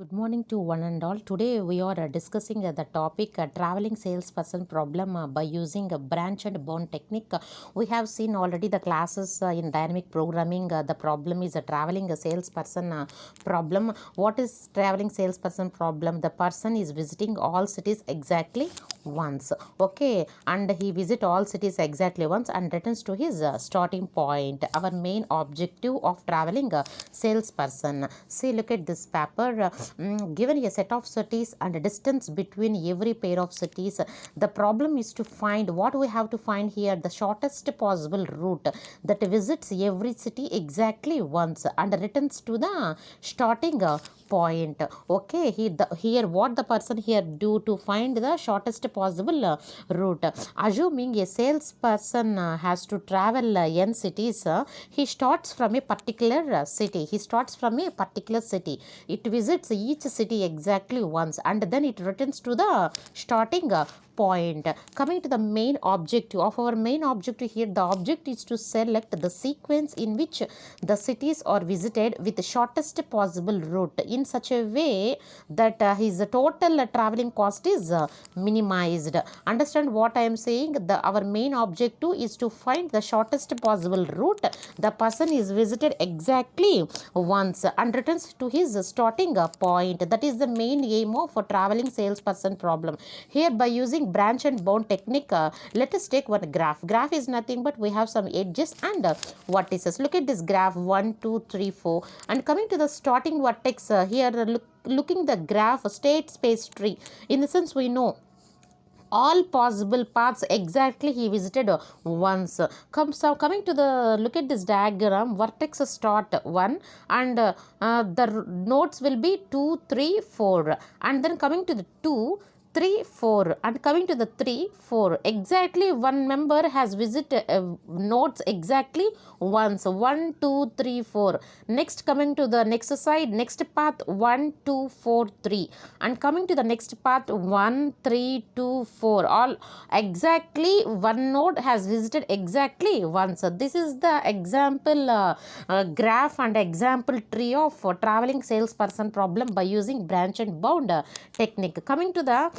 Good morning to one and all. Today we are discussing the topic traveling salesperson problem by using a branch and burn technique. We have seen already the classes in dynamic programming. The problem is a traveling salesperson problem. What is traveling salesperson problem? The person is visiting all cities exactly once, okay, and he visit all cities exactly once and returns to his starting point. Our main objective of traveling salesperson. See, look at this paper. Given a set of cities and a distance between every pair of cities, the problem is to find what we have to find here, the shortest possible route that visits every city exactly once and returns to the starting point. Okay, here what the person here do to find the shortest possible route. Assuming a salesperson has to travel n cities, he starts from a particular city. It visits each city exactly once and then it returns to the starting point. Coming to the main objective of our main objective here, the object is to select the sequence in which the cities are visited with the shortest possible route in such a way that his total traveling cost is minimized. Understand what I am saying? Our main objective is to find the shortest possible route. The person is visited exactly once and returns to his starting point. That is the main aim of a traveling salesperson problem. Here, by using branch and bound technique, let us take one graph. Graph is nothing but we have some edges and vertices. Look at this graph 1, 2, 3, 4, and coming to the starting vertex here, looking the graph state space tree. In the sense, we know all possible paths exactly he visited once. Coming to the look at this diagram, vertex start 1 and the nodes will be 2, 3, 4, and then coming to the 2, 3, 4, and coming to the 3, 4, exactly one member has visited nodes exactly once. 1, 2, 3, 4. Next, coming to the next side, next path 1, 2, 4, 3, and coming to the next path 1, 3, 2, 4. All exactly one node has visited exactly once. This is the example graph and example tree of traveling salesperson problem by using branch and bound technique. Coming to the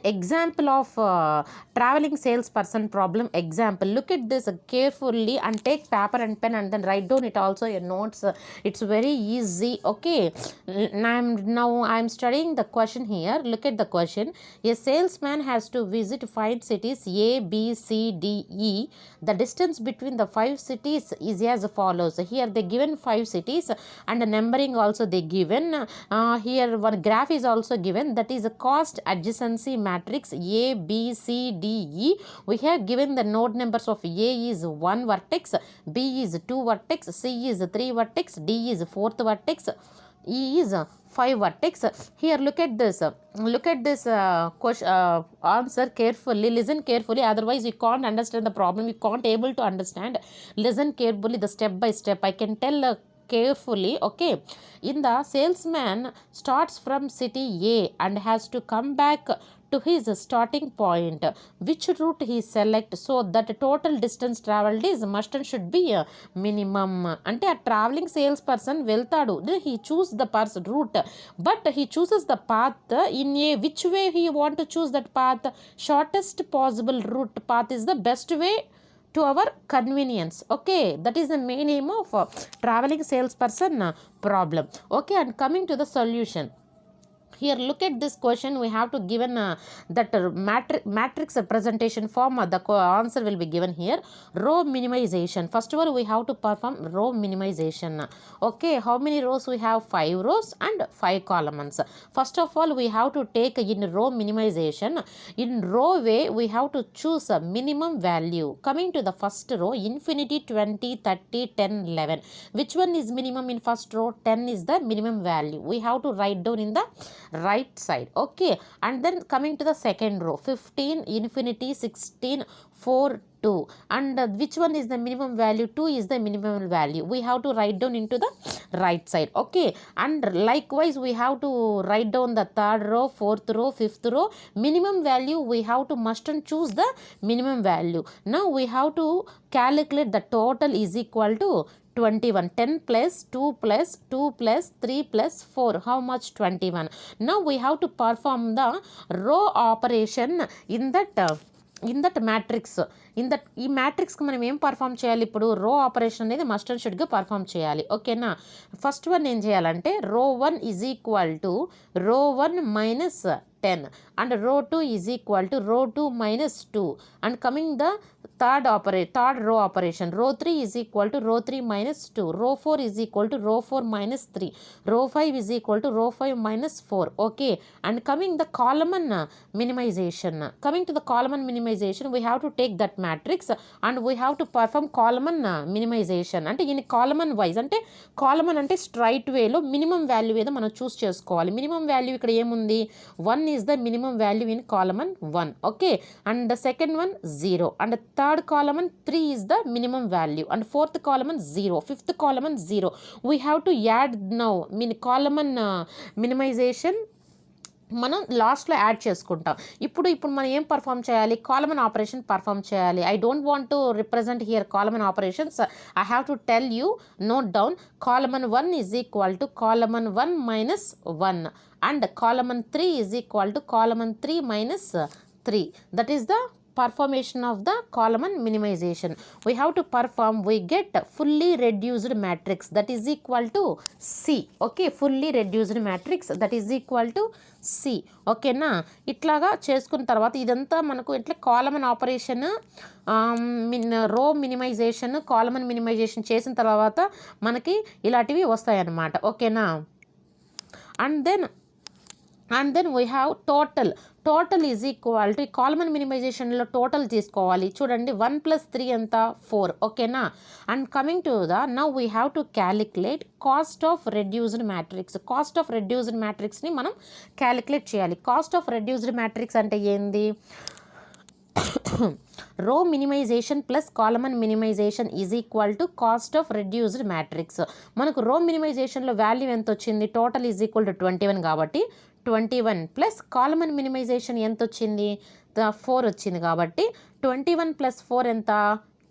example of traveling salesperson problem example, look at this carefully and take paper and pen and then write down it also your notes. It's very easy. Okay, now I'm studying the question here. Look at the question. A salesman has to visit 5 cities A, B, C, D, E. The distance between the 5 cities is as follows. Here they given 5 cities and the numbering also they given. Here one graph is also given, that is a cost adjacency matrix A, B, C, D, E. We have given the node numbers of A is 1 vertex, B is 2 vertex, C is 3 vertex, D is 4th vertex, E is 5 vertex. Here look at this question, answer carefully, listen carefully, otherwise you can't understand the problem, you can't able to understand. Listen carefully the step by step. I can tell carefully. Okay, in the salesman starts from city A and has to come back to his starting point. Which route he select so that total distance traveled is must and should be a minimum. అంటే ఆ travelling sales person వెళ్తాడు, he choose the route, but he chooses the path in a which way he want to choose that path. Shortest possible route path is the best way to our convenience. Okay, that is the main aim of traveling salesperson problem. Okay, and coming to the solution. Here look at this question, we have to given that matrix representation form. The answer will be given here. Row minimization. First of all we have to perform row minimization. Okay, how many rows we have? 5 rows and 5 columns. First of all we have to take in row minimization. In row way we have to choose a minimum value. Coming to the first row, infinity, 20, 30, 10, 11. Which one is minimum in first row? 10 is the minimum value. We have to write down in the right side. Okay, and then coming to the second row, 15, infinity, 16, 4, 2, and which one is the minimum value? 2 is the minimum value. We have to write down into the right side. Okay, and likewise we have to write down the third row, fourth row, fifth row. Minimum value we have to must and choose the minimum value. Now we have to calculate the total is equal to 21. 10 plus 2 plus 2 plus 3 plus 4. How much? 21. Now we have to perform the row operation in that matrix. ఈ మ్యాట్రిక్స్కి మనం ఏం perform చేయాలి? ఇప్పుడు రో operation అనేది must and షుడ్గా perform చేయాలి. ఓకేనా? First one ఏం చేయాలంటే రో 1 ఈజ్ ఈక్వల్ టు రో 1 minus 10 and row 2 is equal to row 2 minus 2 and coming the third row operation, row 3 is equal to row 3 minus 2, row 4 is equal to row 4 minus 3, row 5 is equal to row 5 minus 4. Okay, and coming the column minimization, we have to take that matrix and we have to perform column minimization. అంటే in column wise అంటే column అంటే straight వేలో minimum value ఏదో మనం చూస్ చేసుకోవాలి. Minimum value ఇక్కడ ఏముంది? 1 is the minimum value in column 1. Okay, and the second one 0 and the third column 3 is the minimum value and fourth column 0, fifth column 0. We have to add now column minimization మనం లాస్ట్లో add చేసుకుంటాం. ఇప్పుడు మనం ఏం perform చేయాలి? Column operation perform చేయాలి. I don't want to represent here column operations. I have to tell you, note down. Column 1 is equal to column 1 minus 1 and column 3 is equal to column 3 minus 3. That is the performation of the column minimization. We have to perform, we get fully reduced matrix that is equal to C. Okay, fully reduced matrix that is equal to C. ఓకేనా? ఇట్లాగా చేసుకున్న తర్వాత ఇదంతా మనకు ఇట్లా కాలమన్ operation, రో minimisation, కాలమన్ minimisation చేసిన తర్వాత మనకి ఇలాంటివి వస్తాయన్నమాట. ఓకేనా? and then we have total is equal to column మినిమైజేషన్లో టోటల్ తీసుకోవాలి. చూడండి 1 plus 3 ఎంత? 4. ఓకేనా? And coming to now we have to calculate cost of reduced matrix. Cost of reduced మ్యాట్రిక్స్ని మనం క్యాలిక్యులేట్ చేయాలి. కాస్ట్ ఆఫ్ రెడ్యూస్డ్ మ్యాట్రిక్స్ అంటే ఏంది? Row minimization plus column minimization is equal to cost of reduced matrix. మనకు row మినిమైజేషన్లో value ఎంత వచ్చింది? Total is equal to 21 కాబట్టి 21 plus column minimisation ఎంత వచ్చింది? 4 వచ్చింది కాబట్టి 21 ప్లస్ 4 ఎంత?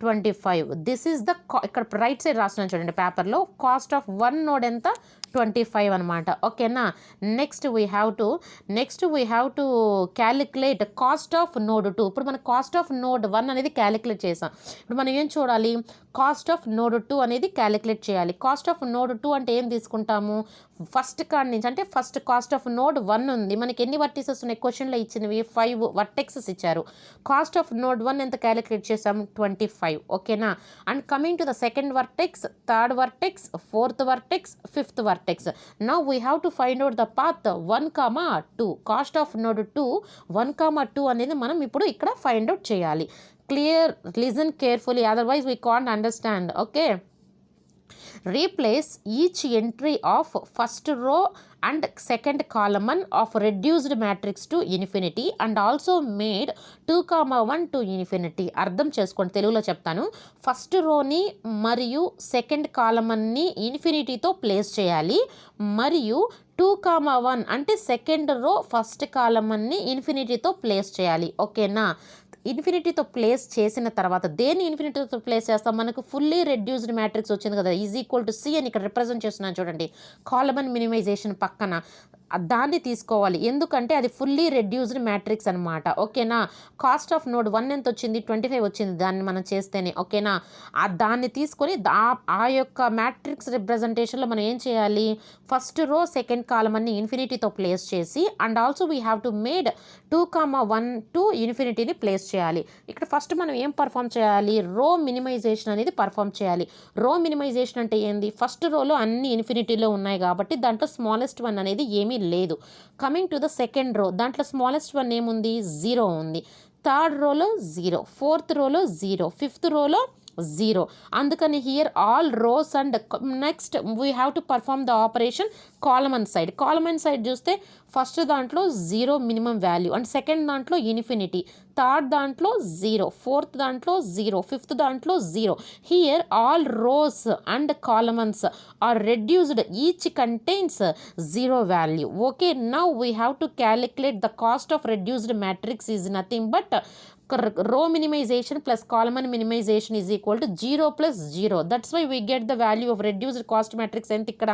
25. దిస్ ఈజ్ ద ఇక్కడ రైట్ సైడ్ రాస్తున్నాను చూడండి పేపర్లో. కాస్ట్ ఆఫ్ 1 నోడ్ ఎంత? 25 అనమాట. ఓకేనా? Next we have to calculate cost of node 2. ఇప్పుడు మనం కాస్ట్ ఆఫ్ నోడ్ 1 అనేది క్యాలిక్యులేట్ చేసాం. ఇప్పుడు మనం ఏం చూడాలి? కాస్ట్ ఆఫ్ నోడ్ 2 అనేది క్యాలిక్యులేట్ చేయాలి. కాస్ట్ ఆఫ్ నోడ్ 2 అంటే ఏం తీసుకుంటాము? ఫస్ట్ కాడి నుంచి, అంటే ఫస్ట్ కాస్ట్ ఆఫ్ నోడ్ 1 ఉంది. మనకి ఎన్ని వర్టిసెస్ ఉన్నాయి? క్వశ్చన్లో ఇచ్చినవి 5 వర్టెక్సెస్ ఇచ్చారు. కాస్ట్ ఆఫ్ నోడ్ 1 ఎంత క్యాలిక్యులేట్ చేసాము? 25. ఓకేనా? And coming to the second vertex, third vertex, fourth vertex, fifth vertex. Now we have to find out the path 1, 2. Cost of node 2 1, 2 అనేది మనం ఇప్పుడు ఇక్కడ ఫైండ్ అవుట్ చేయాలి. Clear? Listen carefully, otherwise we can't understand. Okay, replace each entry of first row and second column of reduced matrix to infinity and also made 2, 1 to infinity. అర్థం చేసుకోండి, తెలుగులో చెప్తాను. First రోని మరియు సెకండ్ కాలమన్ని ఇన్ఫినిటీతో ప్లేస్ చేయాలి మరియు 2, 1 అంటే second row first కాలమన్ని ఇన్ఫినిటీతో place చేయాలి. ఓకేనా? ఇన్ఫినిటీతో ప్లేస్ చేసిన తర్వాత దేన్ని ఇన్ఫినిటీతో ప్లేస్ చేస్తాం? మనకు ఫుల్లీ రెడ్యూస్డ్ మ్యాట్రిక్స్ వచ్చింది కదా, ఈజ్ ఈక్వల్ టు సి అని ఇక్కడ రిప్రజెంట్ చేస్తున్నాను చూడండి. కాలమన్ మినిమైజేషన్ పక్కన దాన్ని తీసుకోవాలి, ఎందుకంటే అది ఫుల్లీ రెడ్యూస్డ్ మ్యాట్రిక్స్ అనమాట. ఓకేనా? కాస్ట్ ఆఫ్ నోడ్ 1 ఎంత వచ్చింది? 25 వచ్చింది దాన్ని మనం చేస్తేనే. ఓకేనా? దాన్ని తీసుకొని ఆ యొక్క మ్యాట్రిక్స్ రిప్రజెంటేషన్లో మనం ఏం చేయాలి? ఫస్ట్ రో సెకండ్ కాలమ్ అన్ని ఇన్ఫినిటీతో ప్లేస్ చేసి and also we have to made 2, 1 to ఇన్ఫినిటీని ప్లేస్ చేయాలి. ఇక్కడ ఫస్ట్ మనం ఏం పర్ఫామ్ చేయాలి? రో మినిమైజేషన్ అనేది పర్ఫామ్ చేయాలి. రో మినిమైజేషన్ అంటే ఏంది? ఫస్ట్ రోలో అన్ని ఇన్ఫినిటీలో ఉన్నాయి కాబట్టి దాంట్లో స్మాలెస్ట్ వన్ అనేది ఏమీ లేదు. Coming to the second row, దాంట్లో స్మాలెస్ట్ వన్ ఏముంది? 0 ఉంది. థర్డ్ రోలో 0, ఫోర్త్ రోలో 0, ఫిఫ్త్ రోలో 0. అందుకని here all rows and next we have to perform the operation column side. Column side చూస్తే ఫస్ట్ దాంట్లో 0 మినిమం వాల్యూ అండ్ సెకండ్ దాంట్లో ఇన్ఫినిటీ, థర్డ్ దాంట్లో 0, ఫోర్త్ దాంట్లో 0, ఫిఫ్త్ దాంట్లో 0. Here all rows and columns are reduced, each contains 0 value. Okay, now we have to calculate the cost of reduced matrix is nothing but row minimization plus column minimization is equal to 0 plus 0. That's why we get the value of reduced cost matrix ఎంత ఇక్కడ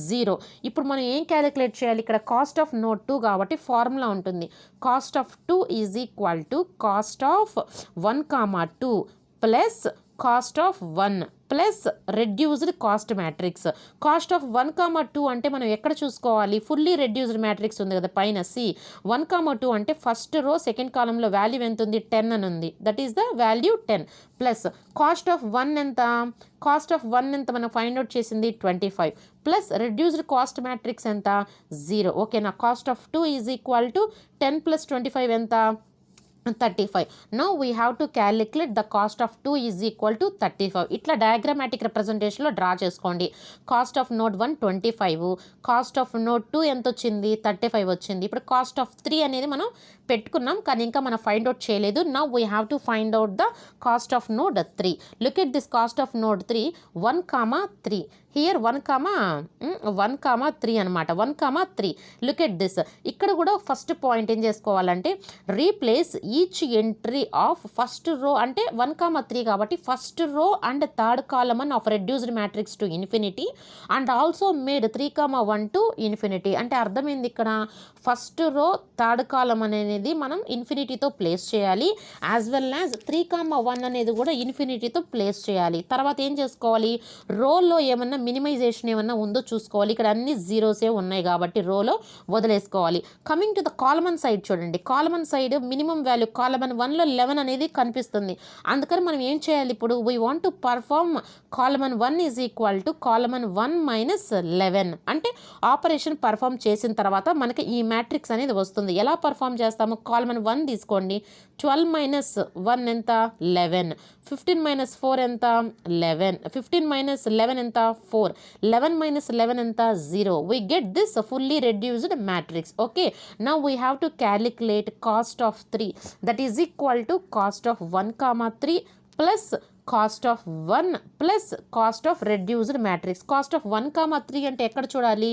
0. ఇప్పుడు మనం ఏం calculate చేయాలి, ఇక్కడ cost of node 2 కాబట్టి formula ఉంటుంది. Cost of 2 is equal to cost of 1, 2 plus cost of 1 plus reduced cost matrix. Cost of 1, 2 అంటే మనం ఎక్కడ చూసుకోవాలి, ఫుల్లీ రెడ్యూస్డ్ మ్యాట్రిక్స్ ఉంది కదా పైన సి. 1, 2 అంటే ఫస్ట్ రో సెకండ్ కాలంలో వాల్యూ ఎంత ఉంది, 10 అని ఉంది. That is the value 10 plus cost of 1 ఎంత, కాస్ట్ ఆఫ్ 1 ఎంత మనం ఫైండ్ అవుట్ చేసింది 25 ప్లస్ రెడ్యూస్డ్ కాస్ట్ మ్యాట్రిక్స్ ఎంత 0. ఓకేనా. Cost of 2 is equal to 10 plus 25 ఎంత 35. Now we have to calculate the cost of 2 is equal to 35. ఇట్లా diagrammatic రిప్రజెంటేషన్లో draw చేసుకోండి. Cost of node 1 25, cost of node 2 ఎంత వచ్చింది 35 వచ్చింది. ఇప్పుడు కాస్ట్ ఆఫ్ 3 అనేది మనం పెట్టుకున్నాం కానీ ఇంకా మనం ఫైండ్ అవుట్ చేయలేదు. Now we have to find out the cost of node 3. Look at this cost of node 3 1, 3. Here 1, 3 అనమాట. 1, 3. Look at this. ఇక్కడ కూడా ఫస్ట్ పాయింట్ ఏం చేసుకోవాలంటే replace each entry of first row అంటే 1, 3 కాబట్టి first row and third column of reduced matrix to infinity and also made 3, 1 to infinity. అంటే అర్థమైంది ఇక్కడ ఫస్ట్ రో థర్డ్ కాలం అనేది మనం ఇన్ఫినిటీతో ప్లేస్ చేయాలి, యాజ్ వెల్ యాజ్ 3, 1 అనేది కూడా ఇన్ఫినిటీతో ప్లేస్ చేయాలి. తర్వాత ఏం చేసుకోవాలి, రోలో ఏమన్నా మినిమైజేషన్ ఏమన్నా ఉందో చూసుకోవాలి. ఇక్కడ అన్ని జీరోసే ఉన్నాయి కాబట్టి రోలో వదిలేసుకోవాలి. Coming to the column side చూడండి. Column side minimum value column 1లో 11 అనేది కనిపిస్తుంది. అందుకని మనం ఏం చేయాలి, ఇప్పుడు we want to perform column 1 is equal to column 1 minus 11 అంటే ఆపరేషన్ పర్ఫామ్ చేసిన తర్వాత మనకి ఈ మ్యాట్రిక్స్ అనేది వస్తుంది. ఎలా పర్ఫామ్ చేస్తాము, కాలమన్ 1 తీసుకోండి. 12 మైనస్ 1 ఎంత 11, 15 మైనస్ 4 ఎంత 11, 15 మైనస్ 11 ఎంత 4, 11 minus 11 ఎంత 0. We get this fully reduced matrix. Okay. Now we have to calculate cost of 3. That is equal to cost of 1, 3 plus cost of 1 plus cost of reduced matrix. Cost of 1, 3 అంటే ఎక్కడ చూడాలి,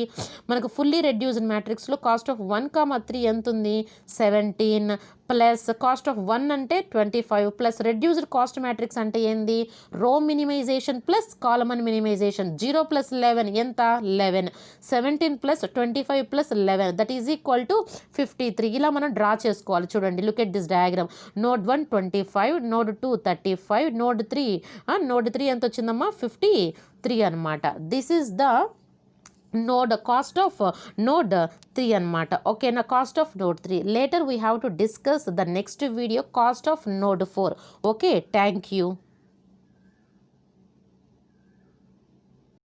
మనకు fully reduced మ్యాట్రిక్స్లో cost of 1, 3 ఎంత ఉంది 17 plus cost of 1 అంటే 25 plus reduced cost matrix అంటే ఏంది, row minimization plus column minimisation. 0 plus 11 ఎంత 11, 17 plus 25 plus 11 that is equal to 53. ఇలా మనం డ్రా చేసుకోవాలి. చూడండి, look at this diagram. Node 1 25, node 2 35, node 3 ఎంత వచ్చిందమ్మా 53 అనమాట. This is the node cost of node 3 అనమాట. ఓకేనా, cost of node 3. Later we have to discuss the next video cost of node 4. Okay, thank you.